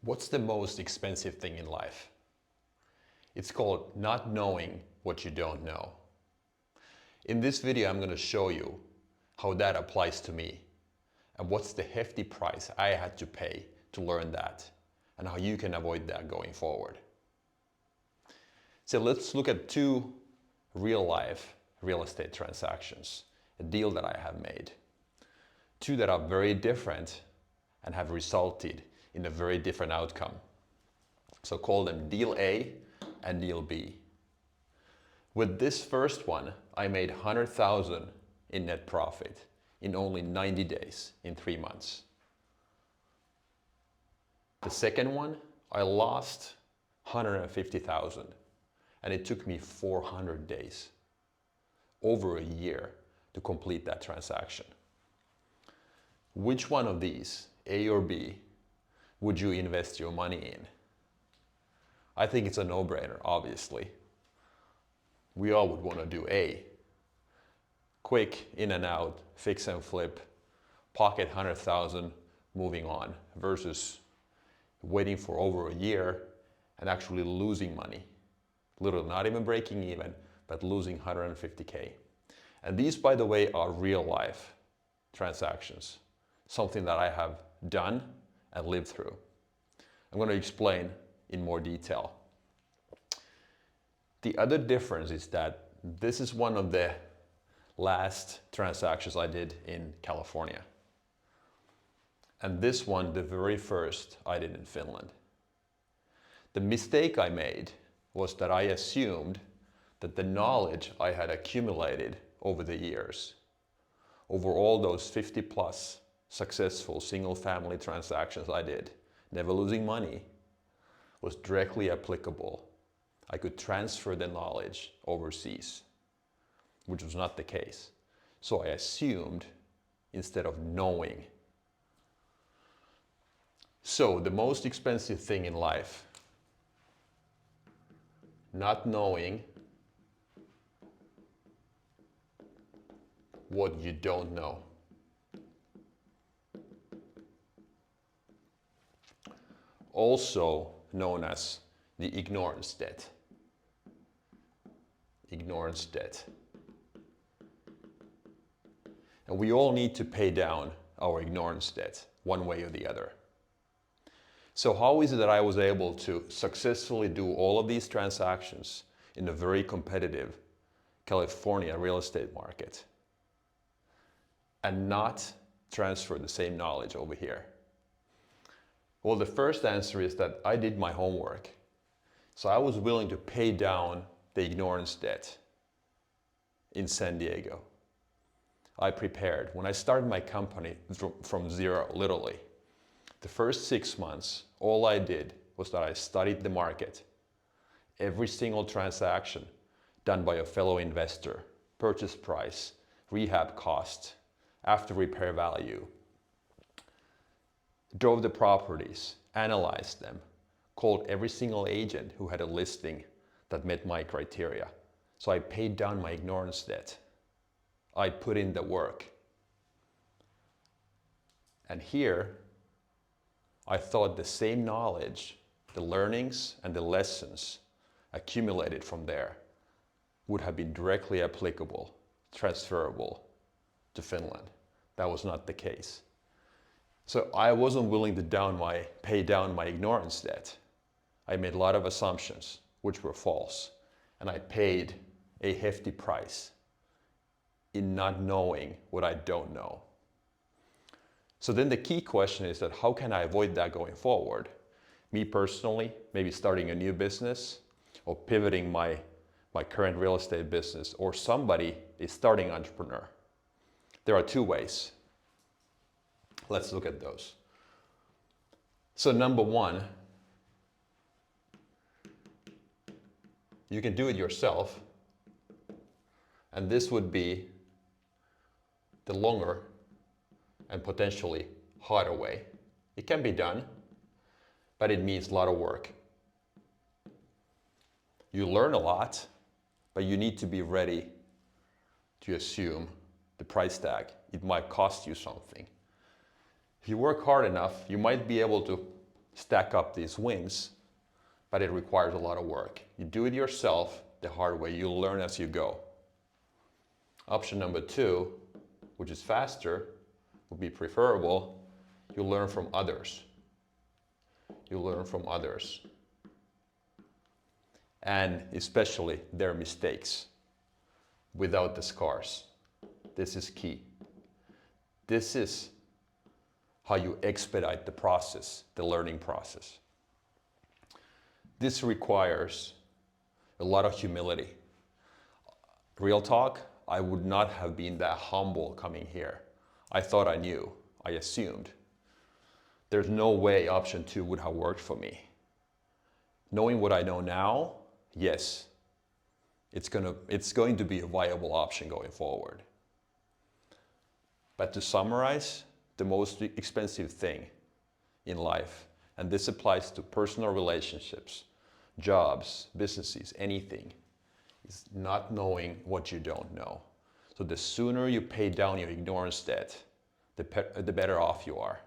What's the most expensive thing in life? It's called not knowing what you don't know. In this video, I'm going to show you how that applies to me and what's the hefty price I had to pay to learn that and how you can avoid that going forward. So let's look at two real-life real estate transactions, a deal that I have made. Two that are very different and have resulted in a very different outcome. So call them Deal A and Deal B. With this first one, I made 100,000 in net profit in only 90 days, in 3 months. The second one, I lost 150,000 and it took me 400 days, over a year, to complete that transaction. Which one of these, A or B, would you invest your money in? I think it's a no-brainer, obviously. We all would want to do A. Quick, in and out, fix and flip, pocket 100,000, moving on, versus waiting for over a year and actually losing money. Literally not even breaking even, but losing 150K. And these, by the way, are real life transactions. Something that I have done and lived through. I'm going to explain in more detail. The other difference is that this is one of the last transactions I did in California. And this one, the very first, I did in Finland. The mistake I made was that I assumed that the knowledge I had accumulated over the years, over all those 50 plus successful single family transactions I did, never losing money, was directly applicable. I could transfer the knowledge overseas, which was not the case. So I assumed instead of knowing. So the most expensive thing in life, not knowing what you don't know. Also known as the ignorance debt. Ignorance debt. And we all need to pay down our ignorance debt one way or the other. So how is it that I was able to successfully do all of these transactions in a very competitive California real estate market and not transfer the same knowledge over here? Well, the first answer is that I did my homework. So I was willing to pay down the ignorance debt in San Diego. I prepared. When I started my company from zero, literally, the first 6 months, all I did was that I studied the market. Every single transaction done by a fellow investor, purchase price, rehab cost, after repair value, drove the properties, analyzed them, called every single agent who had a listing that met my criteria. So I paid down my ignorance debt. I put in the work. And here, I thought the same knowledge, the learnings and the lessons accumulated from there would have been directly applicable, transferable to Finland. That was not the case. So I wasn't willing to pay down my ignorance debt. I made a lot of assumptions which were false, and I paid a hefty price in not knowing what I don't know. So then the key question is that how can I avoid that going forward? Me personally, maybe starting a new business or pivoting my current real estate business, or somebody is starting entrepreneur. There are two ways. Let's look at those. So number one, you can do it yourself, and this would be the longer and potentially harder way. It can be done, but it means a lot of work. You learn a lot, but you need to be ready to assume the price tag. It might cost you something. If you work hard enough, you might be able to stack up these wins, but it requires a lot of work. You do it yourself the hard way. You'll learn as you go. Option number 2, which is faster, would be preferable. You learn from others. You learn from others. And especially their mistakes without the scars. This is key. This is how you expedite the process, the learning process. This requires a lot of humility. Real talk, I would not have been that humble coming here. I thought I knew, I assumed. There's no way option 2 would have worked for me. Knowing what I know now, yes, it's going to be a viable option going forward. But to summarize, the most expensive thing in life, and this applies to personal relationships, jobs, businesses, anything, is not knowing what you don't know. So the sooner you pay down your ignorance debt, the better off you are.